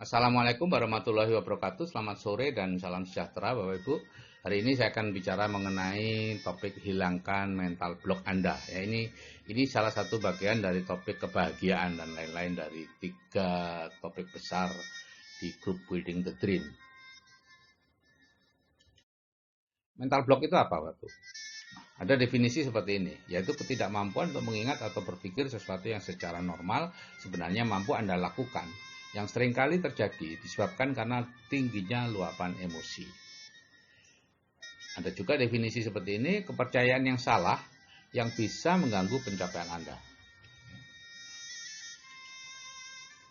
Assalamualaikum warahmatullahi wabarakatuh. Selamat sore dan salam sejahtera Bapak Ibu. Hari ini saya akan bicara mengenai topik hilangkan mental block Anda. Ya, ini salah satu bagian dari topik kebahagiaan dan lain-lain dari 3 topik besar di grup Building the Dream. Mental block itu apa, Bapak Ibu? Ada definisi seperti ini, yaitu ketidakmampuan untuk mengingat atau berpikir sesuatu yang secara normal sebenarnya mampu Anda lakukan, yang seringkali terjadi disebabkan karena tingginya luapan emosi. Ada juga definisi seperti ini, kepercayaan yang salah yang bisa mengganggu pencapaian Anda.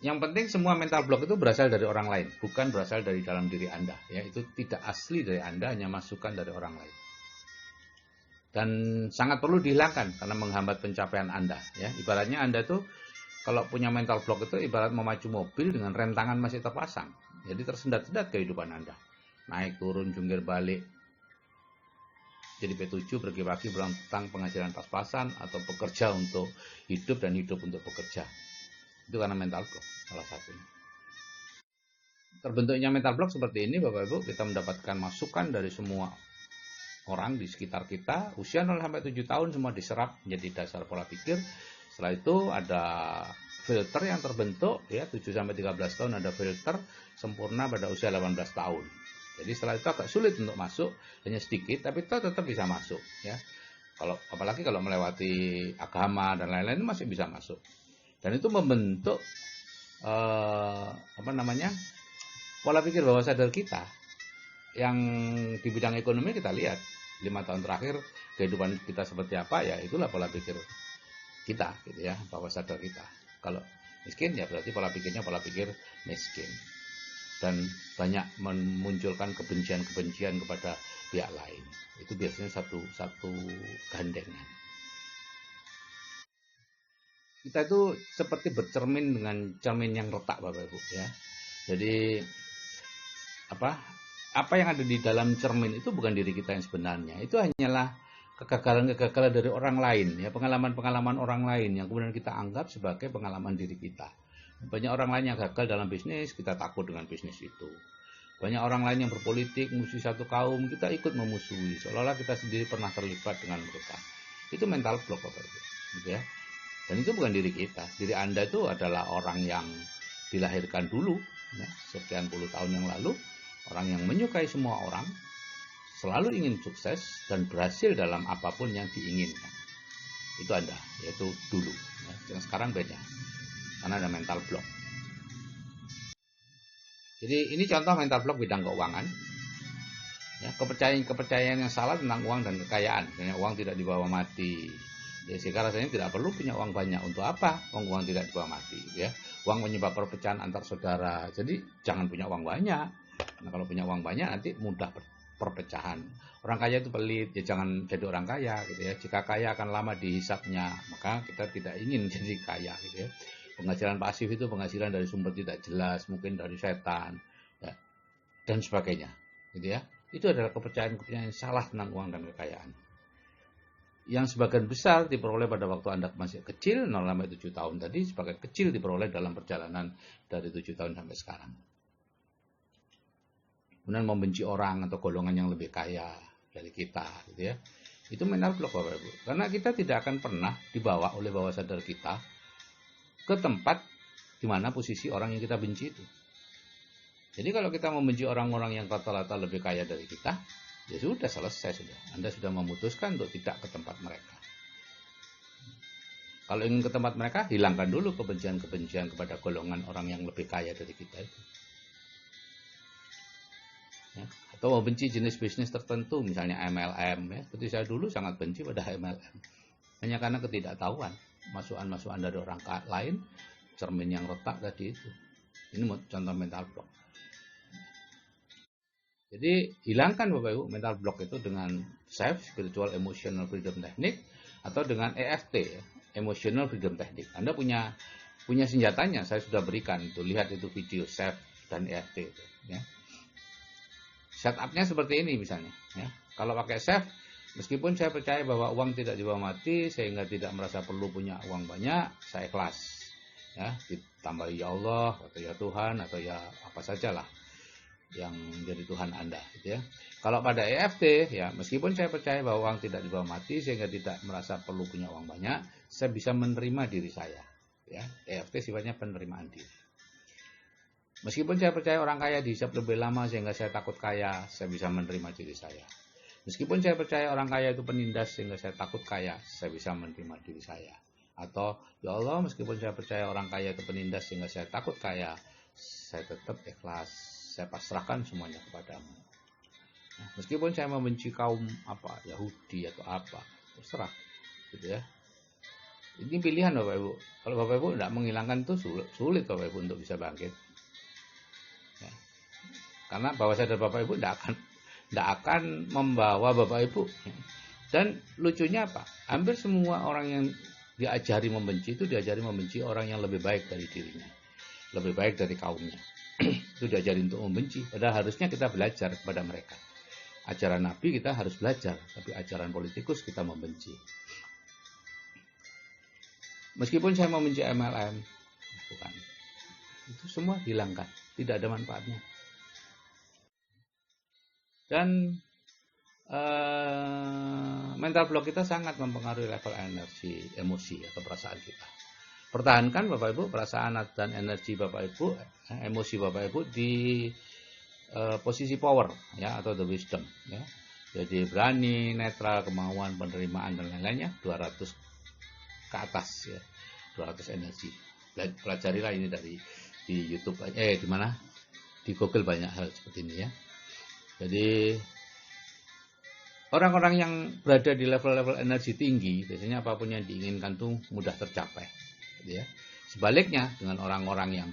Yang penting semua mental block itu berasal dari orang lain, bukan berasal dari dalam diri Anda. Ya, itu tidak asli dari Anda, hanya masukan dari orang lain. Dan sangat perlu dihilangkan karena menghambat pencapaian Anda. Ya, ibaratnya Anda tuh kalau punya mental block itu ibarat memacu mobil dengan rem tangan masih terpasang. Jadi tersendat-sendat kehidupan Anda. Naik turun jungkir balik. Jadi P7 pergi pagi pulang petang, penghasilan pas-pasan atau bekerja untuk hidup dan hidup untuk bekerja. Itu karena mental block salah satunya. Terbentuknya mental block seperti ini Bapak Ibu, kita mendapatkan masukan dari semua orang di sekitar kita, usia 0 sampai 7 tahun semua diserap menjadi dasar pola pikir. Setelah itu ada filter yang terbentuk, ya 7 sampai 13 tahun ada filter sempurna pada usia 18 tahun. Jadi setelah itu agak sulit untuk masuk, hanya sedikit, tapi tetap bisa masuk. Ya, apalagi kalau melewati agama dan lain-lain masih bisa masuk. Dan itu membentuk pola pikir bawah sadar kita. Yang di bidang ekonomi kita lihat 5 tahun terakhir kehidupan kita seperti apa, ya itulah pola pikir kita gitu ya, bawah sadar kita. Kalau miskin ya berarti pola pikirnya pola pikir miskin, dan banyak memunculkan kebencian kepada pihak lain. Itu biasanya satu gandengan. Kita itu seperti bercermin dengan cermin yang retak Bapak Ibu ya. Jadi apa yang ada di dalam cermin itu bukan diri kita yang sebenarnya. Itu hanyalah kegagalan-kegagalan dari orang lain, ya, pengalaman-pengalaman orang lain yang kemudian kita anggap sebagai pengalaman diri kita. Banyak orang lain yang gagal dalam bisnis, kita takut dengan bisnis itu. Banyak orang lain yang berpolitik, musuh satu kaum, kita ikut memusuhi, seolah-olah kita sendiri pernah terlibat dengan mereka. Itu mental block Bapak Ibu, gitu ya. Dan itu bukan diri kita. Diri Anda itu adalah orang yang dilahirkan dulu, ya, sekian puluh tahun yang lalu. Orang yang menyukai semua orang, selalu ingin sukses dan berhasil dalam apapun yang diinginkan. Itu Anda, yaitu dulu. Ya, yang sekarang beda, karena ada mental block. Jadi ini contoh mental block bidang keuangan. Ya, kepercayaan yang salah tentang uang dan kekayaan. Misalnya uang tidak dibawa mati. Ya, sehingga rasanya tidak perlu punya uang banyak. Untuk apa? Uang tidak dibawa mati. Ya. Uang menyebabkan perpecahan antar saudara. Jadi jangan punya uang banyak. Nah, kalau punya uang banyak nanti mudah perpecahan. Orang kaya itu pelit, ya jangan jadi orang kaya gitu ya. Jika kaya akan lama dihisapnya, maka kita tidak ingin jadi kaya gitu ya. Penghasilan pasif itu penghasilan dari sumber tidak jelas, mungkin dari setan, ya, dan sebagainya gitu ya. Itu adalah kepercayaan salah tentang uang dan kekayaan, yang sebagian besar diperoleh pada waktu Anda masih kecil, 0 sampai 7 tahun tadi, sebagian kecil diperoleh dalam perjalanan dari 7 tahun sampai sekarang. Kemudian membenci orang atau golongan yang lebih kaya dari kita gitu ya. Itu mental block Bapak Ibu. Karena kita tidak akan pernah dibawa oleh bawah sadar kita ke tempat di mana posisi orang yang kita benci itu. Jadi kalau kita membenci orang-orang yang rata-rata lebih kaya dari kita, ya sudah selesai sudah. Anda sudah memutuskan untuk tidak ke tempat mereka. Kalau ingin ke tempat mereka, hilangkan dulu kebencian-kebencian kepada golongan orang yang lebih kaya dari kita itu. Ya, atau membenci jenis bisnis tertentu, misalnya MLM ya. Seperti saya dulu sangat benci pada MLM, hanya karena ketidaktahuan, masukan-masukan dari orang lain, cermin yang retak tadi itu. Ini contoh mental block. Jadi hilangkan Bapak Ibu mental block itu dengan SEF, Spiritual Emotional Freedom Technique, atau dengan EFT, Emotional Freedom Technique. Anda punya senjatanya, saya sudah berikan itu, lihat itu video SEF dan EFT itu ya. Setupnya seperti ini misalnya ya. Kalau pakai SEF, meskipun saya percaya bahwa uang tidak dibawa mati sehingga tidak merasa perlu punya uang banyak, saya ikhlas ya, ditambah ya Allah atau ya Tuhan atau ya apa sajalah yang jadi Tuhan Anda, gitu ya. Kalau pada EFT, ya meskipun saya percaya bahwa uang tidak dibawa mati sehingga tidak merasa perlu punya uang banyak, saya bisa menerima diri saya. Ya, EFT sifatnya penerimaan diri. Meskipun saya percaya orang kaya dihisap lebih lama sehingga saya takut kaya, saya bisa menerima diri saya. Meskipun saya percaya orang kaya itu penindas sehingga saya takut kaya, saya bisa menerima diri saya. Atau, ya Allah, meskipun saya percaya orang kaya itu penindas sehingga saya takut kaya, saya tetap ikhlas, saya pasrahkan semuanya kepadamu. Nah, meskipun saya membenci kaum apa Yahudi atau apa, terserah, gitu ya. Ini pilihan Bapak Ibu. Kalau Bapak Ibu tidak menghilangkan itu sulit Bapak Ibu untuk bisa bangkit. Ya. Karena bawah sadar Bapak Ibu tidak akan membawa Bapak Ibu. Dan lucunya apa? Hampir semua orang yang diajari membenci itu diajari membenci orang yang lebih baik dari dirinya, lebih baik dari kaumnya. Itu diajari untuk membenci. Padahal harusnya kita belajar kepada mereka. Ajaran Nabi kita harus belajar, tapi ajaran politikus kita membenci. Meskipun saya membenci MLM, bukan. Itu semua hilangkan, tidak ada manfaatnya. Dan mental block kita sangat mempengaruhi level energi, emosi atau perasaan kita. Pertahankan Bapak Ibu perasaan dan energi Bapak Ibu, emosi Bapak Ibu di posisi power, ya, atau the wisdom, ya. Jadi berani, netral, kemauan, penerimaan dan lain-lainnya 200 ke atas, ya, 200 energi. Pelajarilah ini di YouTube, di mana, di Google banyak hal seperti ini, ya. Jadi orang-orang yang berada di level-level energi tinggi, biasanya apapun yang diinginkan tuh mudah tercapai, gitu ya. Sebaliknya dengan orang-orang yang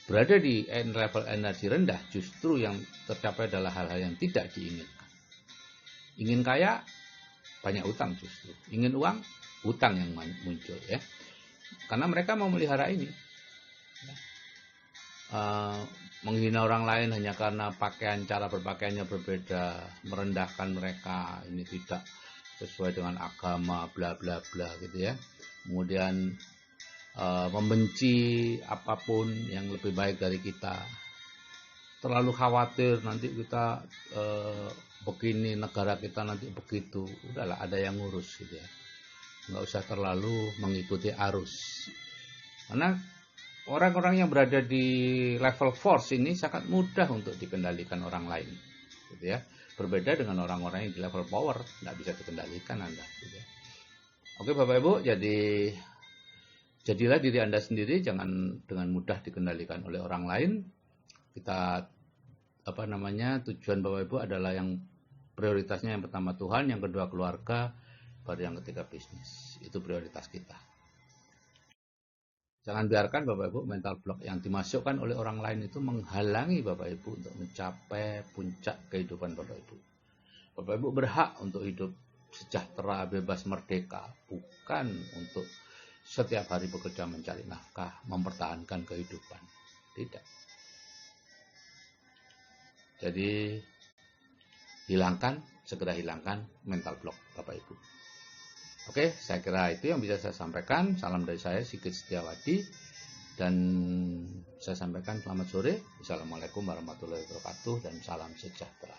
berada di level energi rendah, justru yang tercapai adalah hal-hal yang tidak diinginkan. Ingin kaya, banyak utang justru. Ingin uang, utang yang muncul, ya. Karena mereka mau melihara ini. Menghina orang lain hanya karena cara berpakaiannya berbeda, merendahkan mereka, ini tidak sesuai dengan agama, bla bla bla, gitu ya. Kemudian membenci apapun yang lebih baik dari kita, terlalu khawatir nanti kita begini, negara kita nanti begitu, udahlah ada yang ngurus, gitu ya. Nggak usah terlalu mengikuti arus, karena orang-orang yang berada di level force ini sangat mudah untuk dikendalikan orang lain, gitu ya. Berbeda dengan orang-orang yang di level power, nggak bisa dikendalikan Anda, gitu ya. Oke Bapak Ibu, jadilah diri Anda sendiri, jangan dengan mudah dikendalikan oleh orang lain. Kita tujuan Bapak Ibu adalah yang prioritasnya yang pertama Tuhan, yang kedua keluarga, baru yang ketiga bisnis. Itu prioritas kita. Jangan biarkan Bapak Ibu mental block yang dimasukkan oleh orang lain itu menghalangi Bapak Ibu untuk mencapai puncak kehidupan Bapak Ibu. Bapak Ibu berhak untuk hidup sejahtera, bebas, merdeka, bukan untuk setiap hari bekerja mencari nafkah, mempertahankan kehidupan. Tidak. Jadi segera hilangkan mental block Bapak Ibu. Oke, saya kira itu yang bisa saya sampaikan. Salam dari saya, Sigit Setiawadi. Dan saya sampaikan selamat sore. Assalamualaikum warahmatullahi wabarakatuh dan salam sejahtera.